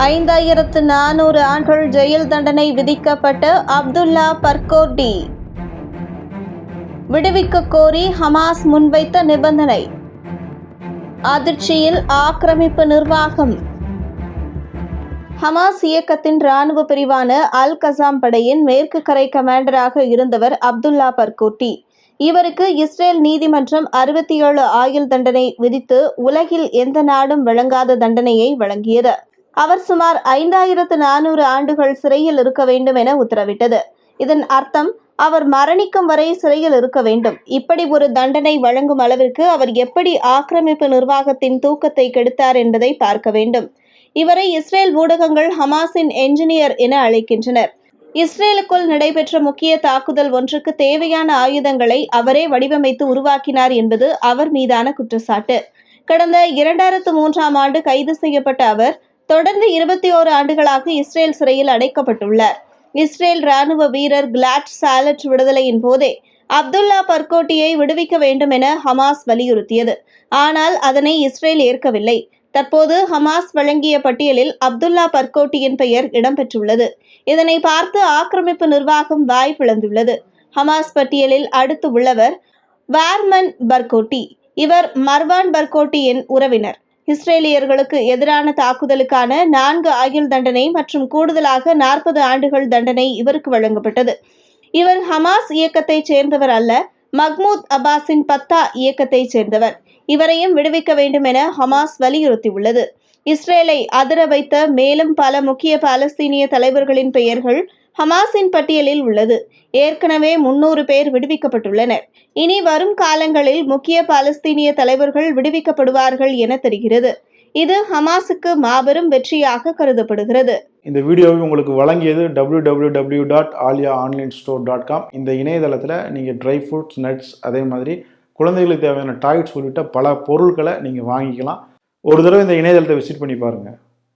5400 ஆண்டுகள் ஜெயில் தண்டனை விதிக்கப்பட்ட அப்துல்லா பர்கோட்டி விடுவிக்க கோரி ஹமாஸ் முன்வைத்த நிபந்தனை. அதிர்ச்சியில் ஆக்கிரமிப்பு நிர்வாகம். ஹமாஸ் இயக்கத்தின் இராணுவ பிரிவான அல் கசாம் படையின் மேற்கு கரை கமாண்டராக இருந்தவர் அப்துல்லா பர்கோட்டி. இவருக்கு இஸ்ரேல் நீதிமன்றம் 67 ஆயுள் தண்டனை விதித்து உலகில் எந்த நாடும் வழங்காத தண்டனையை வழங்கியது. அவர் சுமார் 5400 ஆண்டுகள் சிறையில் இருக்க வேண்டும் என உத்தரவிட்டது. இதன் அர்த்தம் அவர் மரணிக்கும் வரை சிறையில் இருக்க வேண்டும். இப்படி ஒரு தண்டனை வழங்கும் அளவிற்கு அவர் எப்படி ஆக்கிரமிப்பு நிர்வாகத்தின் தூக்கத்தை கெடுத்தார் என்பதை பார்க்க வேண்டும். இவரை இஸ்ரேல் ஊடகங்கள் ஹமாஸின் என்ஜினியர் என அழைக்கின்றனர். இஸ்ரேலுக்குள் நடைபெற்ற முக்கிய தாக்குதல் ஒன்றுக்கு தேவையான ஆயுதங்களை அவரே வடிவமைத்து உருவாக்கினார் என்பது அவர் மீதான குற்றச்சாட்டு. கடந்த 2003ஆம் ஆண்டு கைது செய்யப்பட்ட அவர் தொடர்ந்து 21 ஆண்டுகளாக இஸ்ரேல் சிறையில் அடைக்கப்பட்டுள்ளார். இஸ்ரேல் ராணுவ வீரர் கிலாட் சாலட் விடுதலையின் போதே அப்துல்லா பர்கோட்டியை விடுவிக்க வேண்டும் என ஹமாஸ் வலியுறுத்தியது. ஆனால் அதனை இஸ்ரேல் ஏற்கவில்லை. தற்போது ஹமாஸ் வழங்கிய பட்டியலில் அப்துல்லா பர்கோட்டியின் பெயர் இடம்பெற்றுள்ளது. இதனை பார்த்து ஆக்கிரமிப்பு நிர்வாகம் வாய் பிளந்துள்ளது. ஹமாஸ் பட்டியலில் அடுத்து உள்ளவர் வார்மன் பர்கோட்டி. இவர் மர்வான் பர்கோட்டியின் உறவினர். இஸ்ரேலியர்களுக்கு எதிரான தாக்குதலுக்கான 4 ஆயுள் தண்டனை மற்றும் கூடுதலாக 40 ஆண்டுகள் தண்டனை இவருக்கு வழங்கப்பட்டது. இவர் ஹமாஸ் இயக்கத்தைச் சேர்ந்தவர் அல்ல, மஹ்மூத் அப்பாஸின் பத்தா இயக்கத்தைச் சேர்ந்தவர். இவரையும் விடுவிக்க வேண்டும் என ஹமாஸ் வலியுறுத்தியுள்ளது. இஸ்ரேலை அதிர வைத்த மேலும் பல முக்கிய பாலஸ்தீனிய தலைவர்களின் பெயர்கள் ஹமாஸின் பட்டியலில் உள்ளது. ஏற்கனவே 300 பேர் விடுவிக்கப்பட்டுள்ளனர். இனி வரும் காலங்களில் முக்கிய பாலஸ்தீனிய தலைவர்கள் விடுவிக்கப்படுவார்கள் என தெரிகிறது. இது ஹமாஸுக்கு மாபெரும் வெற்றியாக கருதப்படுகிறது. இந்த வீடியோவை உங்களுக்கு வழங்கியது www.aliaonlinestore.com. இந்த இணையதளத்தில் நீங்கள் ட்ரை ஃப்ரூட்ஸ், நட்ஸ், அதே மாதிரி குழந்தைகளுக்கு தேவையான டாய்ஸ் உள்ளிட்ட பல பொருட்களை நீங்கள் வாங்கிக்கலாம். ஒரு தடவை இந்த இணையதளத்தை விசிட் பண்ணி பாருங்கள்.